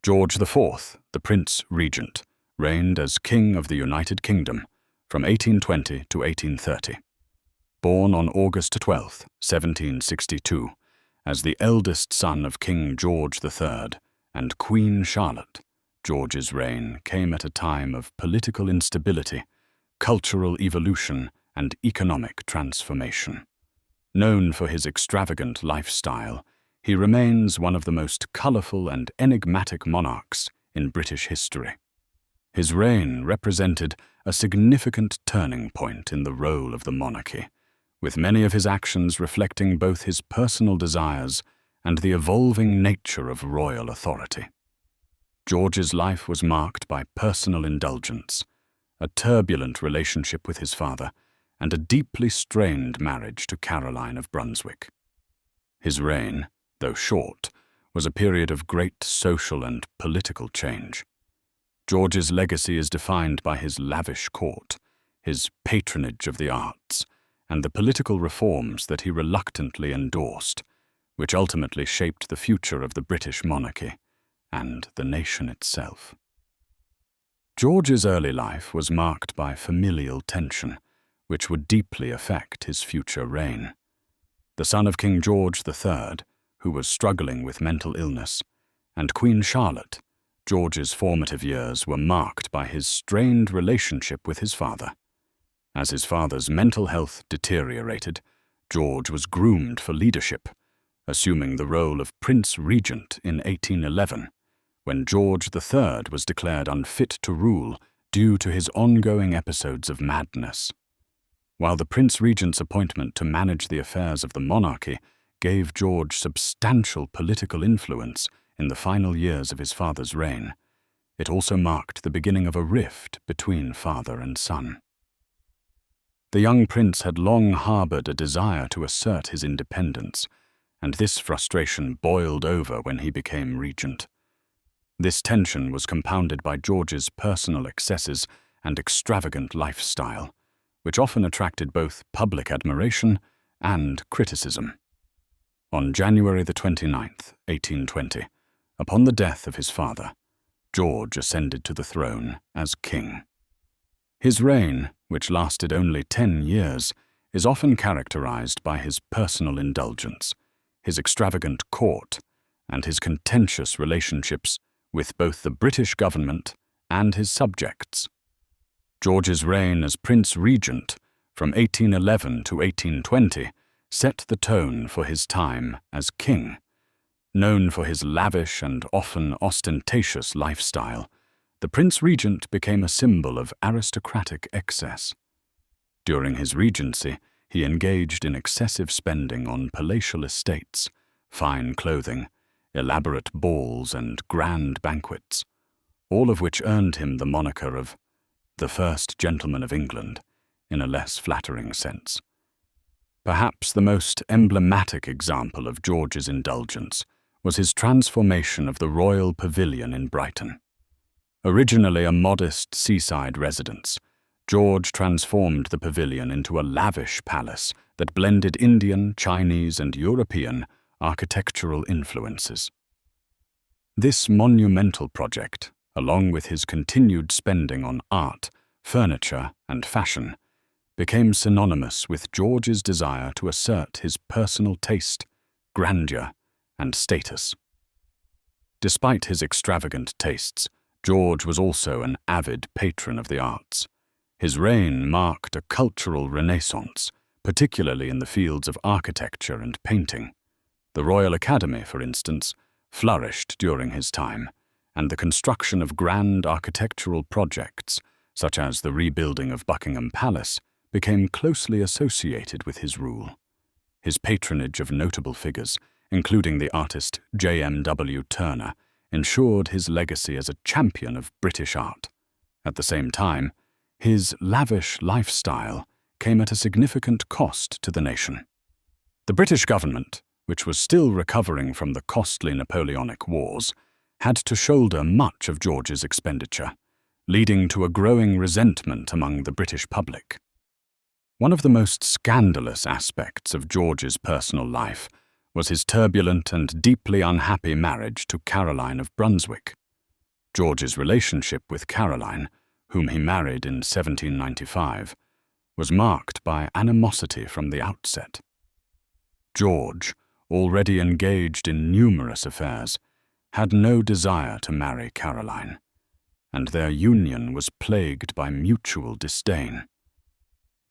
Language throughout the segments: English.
George IV, the Prince Regent, reigned as King of the United Kingdom from 1820 to 1830. Born on August 12, 1762, as the eldest son of King George III and Queen Charlotte, George's reign came at a time of political instability, cultural evolution, and economic transformation. Known for his extravagant lifestyle, he remains one of the most colourful and enigmatic monarchs in British history. His reign represented a significant turning point in the role of the monarchy, with many of his actions reflecting both his personal desires and the evolving nature of royal authority. George's life was marked by personal indulgence, a turbulent relationship with his father, and a deeply strained marriage to Caroline of Brunswick. His reign, though short, was a period of great social and political change. George's legacy is defined by his lavish court, his patronage of the arts, and the political reforms that he reluctantly endorsed, which ultimately shaped the future of the British monarchy and the nation itself. George's early life was marked by familial tension, which would deeply affect his future reign. The son of King George III, who was struggling with mental illness, and Queen Charlotte, George's formative years were marked by his strained relationship with his father. As his father's mental health deteriorated, George was groomed for leadership, assuming the role of Prince Regent in 1811, when George III was declared unfit to rule due to his ongoing episodes of madness. While the Prince Regent's appointment to manage the affairs of the monarchy gave George substantial political influence in the final years of his father's reign, it also marked the beginning of a rift between father and son. The young prince had long harbored a desire to assert his independence, and this frustration boiled over when he became regent. This tension was compounded by George's personal excesses and extravagant lifestyle, which often attracted both public admiration and criticism. On January 29, 1820, upon the death of his father, George ascended to the throne as king. His reign, which lasted only 10 years, is often characterized by his personal indulgence, his extravagant court, and his contentious relationships with both the British government and his subjects. George's reign as Prince Regent from 1811 to 1820 set the tone for his time as king. Known for his lavish and often ostentatious lifestyle, the Prince Regent became a symbol of aristocratic excess. During his regency, he engaged in excessive spending on palatial estates, fine clothing, elaborate balls, and grand banquets, all of which earned him the moniker of the First Gentleman of England, in a less flattering sense. Perhaps the most emblematic example of George's indulgence was his transformation of the Royal Pavilion in Brighton. Originally a modest seaside residence, George transformed the pavilion into a lavish palace that blended Indian, Chinese, and European architectural influences. This monumental project, along with his continued spending on art, furniture, and fashion, became synonymous with George's desire to assert his personal taste, grandeur, and status. Despite his extravagant tastes, George was also an avid patron of the arts. His reign marked a cultural renaissance, particularly in the fields of architecture and painting. The Royal Academy, for instance, flourished during his time, and the construction of grand architectural projects, such as the rebuilding of Buckingham Palace, became closely associated with his rule. His patronage of notable figures, including the artist J.M.W. Turner, ensured his legacy as a champion of British art. At the same time, his lavish lifestyle came at a significant cost to the nation. The British government, which was still recovering from the costly Napoleonic Wars, had to shoulder much of George's expenditure, leading to a growing resentment among the British public. One of the most scandalous aspects of George's personal life was his turbulent and deeply unhappy marriage to Caroline of Brunswick. George's relationship with Caroline, whom he married in 1795, was marked by animosity from the outset. George, already engaged in numerous affairs, had no desire to marry Caroline, and their union was plagued by mutual disdain.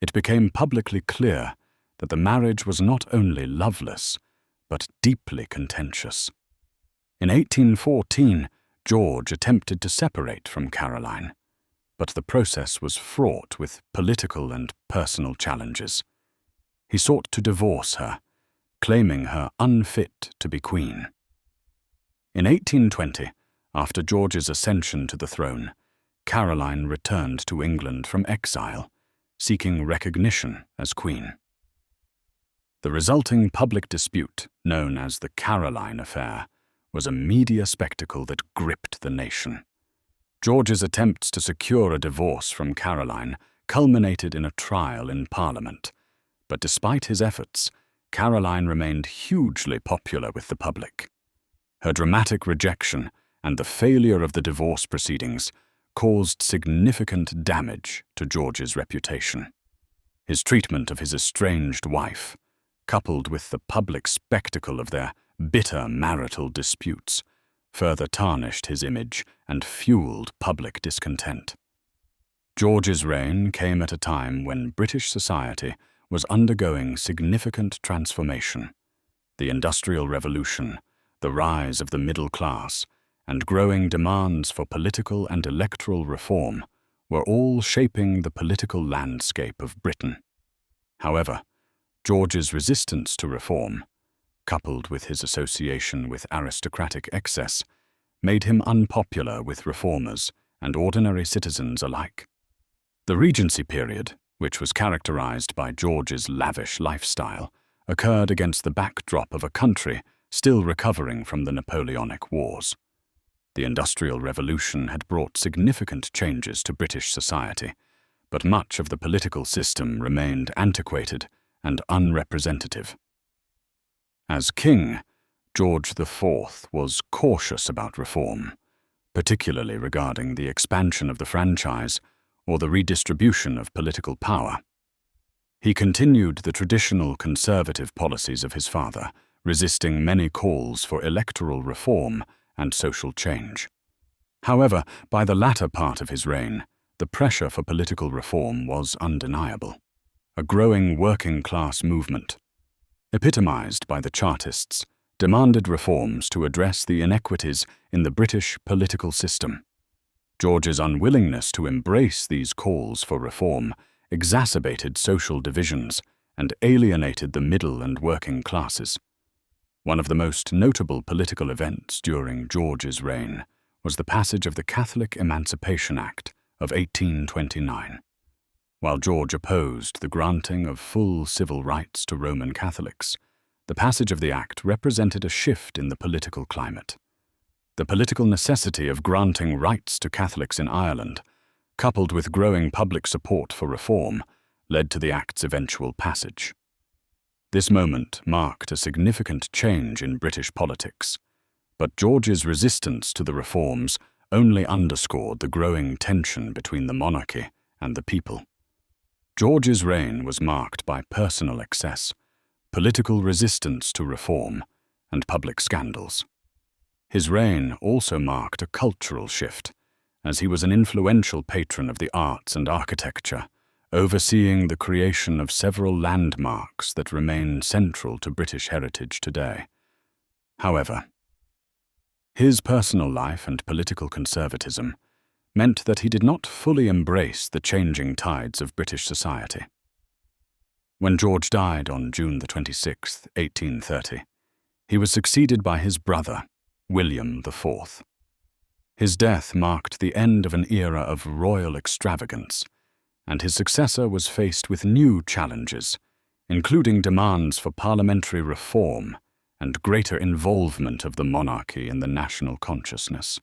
It became publicly clear that the marriage was not only loveless, but deeply contentious. In 1814, George attempted to separate from Caroline, but the process was fraught with political and personal challenges. He sought to divorce her, claiming her unfit to be queen. In 1820, after George's ascension to the throne, Caroline returned to England from exile, seeking recognition as queen. The resulting public dispute, known as the Caroline Affair, was a media spectacle that gripped the nation. George's attempts to secure a divorce from Caroline culminated in a trial in Parliament, but despite his efforts, Caroline remained hugely popular with the public. Her dramatic rejection and the failure of the divorce proceedings caused significant damage to George's reputation. His treatment of his estranged wife, coupled with the public spectacle of their bitter marital disputes, further tarnished his image and fueled public discontent. George's reign came at a time when British society was undergoing significant transformation. The Industrial Revolution, the rise of the middle class, and growing demands for political and electoral reform were all shaping the political landscape of Britain. However, George's resistance to reform, coupled with his association with aristocratic excess, made him unpopular with reformers and ordinary citizens alike. The Regency period, which was characterized by George's lavish lifestyle, occurred against the backdrop of a country still recovering from the Napoleonic Wars. The Industrial Revolution had brought significant changes to British society, but much of the political system remained antiquated and unrepresentative. As king, George IV was cautious about reform, particularly regarding the expansion of the franchise or the redistribution of political power. He continued the traditional conservative policies of his father, resisting many calls for electoral reform and social change. However, by the latter part of his reign, the pressure for political reform was undeniable. A growing working-class movement, epitomized by the Chartists, demanded reforms to address the inequities in the British political system. George's unwillingness to embrace these calls for reform exacerbated social divisions and alienated the middle and working classes. One of the most notable political events during George's reign was the passage of the Catholic Emancipation Act of 1829. While George opposed the granting of full civil rights to Roman Catholics, the passage of the act represented a shift in the political climate. The political necessity of granting rights to Catholics in Ireland, coupled with growing public support for reform, led to the act's eventual passage. This moment marked a significant change in British politics, but George's resistance to the reforms only underscored the growing tension between the monarchy and the people. George's reign was marked by personal excess, political resistance to reform, and public scandals. His reign also marked a cultural shift, as he was an influential patron of the arts and architecture, overseeing the creation of several landmarks that remain central to British heritage today. However, his personal life and political conservatism meant that he did not fully embrace the changing tides of British society. When George died on June 26, 1830, he was succeeded by his brother, William IV. His death marked the end of an era of royal extravagance, and his successor was faced with new challenges, including demands for parliamentary reform and greater involvement of the monarchy in the national consciousness.